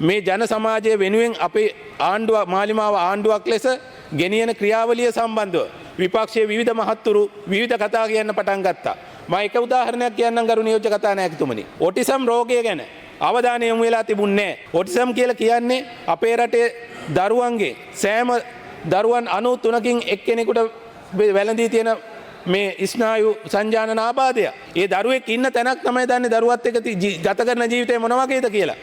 මේ ජන සමාජය වෙනුවෙන් අපේ ආණ්ඩුව මාලිමාව ආණ්ඩුවක් ලෙස ගෙනියන ක්‍රියාවලිය සම්බන්ධව විපක්ෂයේ විවිධ මහත්තුරු විවිධ කතා කියන්න පටන් ගත්තා. මම එක උදාහරණයක් කියන්නම් ගරු නියෝජ්‍ය කතානායකතුමනි. ඔටිසම් රෝගය ගැන අවධානය යොමු වෙලා තිබුණේ නැහැ. ඔටිසම් කියලා කියන්නේ අපේ රටේ දරුවන්ගේ සෑම දරුවන් 93කින් එක්කෙනෙකුට වැළඳී තියෙන මේ ස්නායු සංජානන ආබාධය. ඒ දරුවෙක් ඉන්න තැනක් තමයි දන්නේ දරුවත් එක්ක ගත කරන ජීවිතේ මොන වගේද කියලා.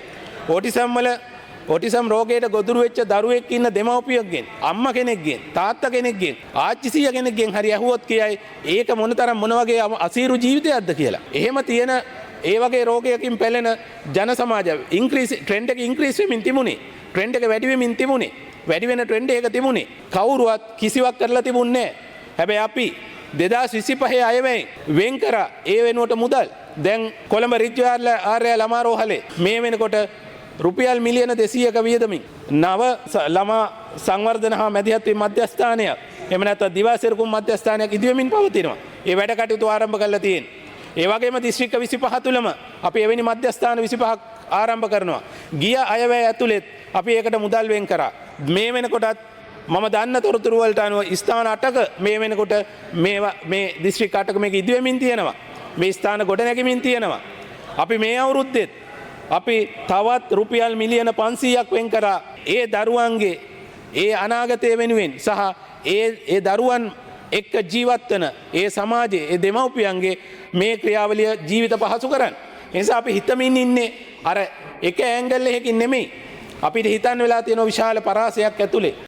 ඔටිසම් රෝගයට ගොදුරු වෙච්ච දරුවෙක් ඉන්න දෙමව්පියෙක්ගෙන් අම්මා කෙනෙක්ගෙන් තාත්තා කෙනෙක්ගෙන් ආච්චි සීයා කෙනෙක්ගෙන් හරි ඇහුවොත් කියයි ඒක මොනතරම් මොන වගේ අසීරු ජීවිතයක්ද කියලා. එහෙම තියෙන ඒ වගේ රෝගයකින් පෙළෙන ජන සමාජය ට්‍රෙන්ඩ් එක ඉන්ක්‍රීස් වෙමින් තිබුණේ. ට්‍රෙන්ඩ් එක වැඩි වෙමින් තිබුණේ. වැඩි වෙන ට්‍රෙන්ඩ් එක තිබුණේ. කවුරුවත් කිසිවක් කරලා තිබුණේ නැහැ. හැබැයි අපි 2025 අයවැයෙන් වෙන් කරා ඒ වෙනුවට මුදල් දැන් කොළඹ රිජ්ජු ආර්ය ළමා රෝහලේ මේ වෙනකොට රුපියල් මිලියන 200ක වියදමින් නව ළමා සංවර්ධන හා මැදිහත් වීම මධ්‍යස්ථානයක් එහෙම නැත්නම් දිවාසිරුකුම් මධ්‍යස්ථානයක් ඉදිවෙමින් පවතිනවා. ඒ වැඩ කටයුතු ආරම්භ කරලා තියෙනවා. ඒ වගේම දිස්ත්‍රික්ක 25 තුලම අපි එවැනි මධ්‍යස්ථාන 25ක් ආරම්භ කරනවා. ගිය අයවැය ඇතුළෙත් අපි ඒකට මුදල් වෙන් කරා. මේ වෙනකොටත් මම දන්න තොරතුරු වලට අනුව ස්ථාන 8ක මේ වෙනකොට මේ දිස්ත්‍රික් 8ක මේක ඉදිවෙමින් තියෙනවා. මේ ස්ථාන ගොඩනැගෙමින් තියෙනවා. අපි මේ අවුරුද්දෙත් අපි තවත් රුපියල් මිලියන 500ක් වෙන් කරා ඒ දරුවන්ගේ ඒ අනාගතය වෙනුවෙන් සහ ඒ දරුවන් එක්ක ජීවත් වෙන ඒ සමාජයේ ඒ දෙමව්පියන්ගේ මේ ක්‍රියාවලිය ජීවිත පහසු කරන්න. ඒ නිසා අපි හිතමින් ඉන්නේ අර එක ඇන්ගල් එකකින් නෙමෙයි. අපිට හිතන්න වෙලා තියෙන විශාල පරාසයක් ඇතුලේ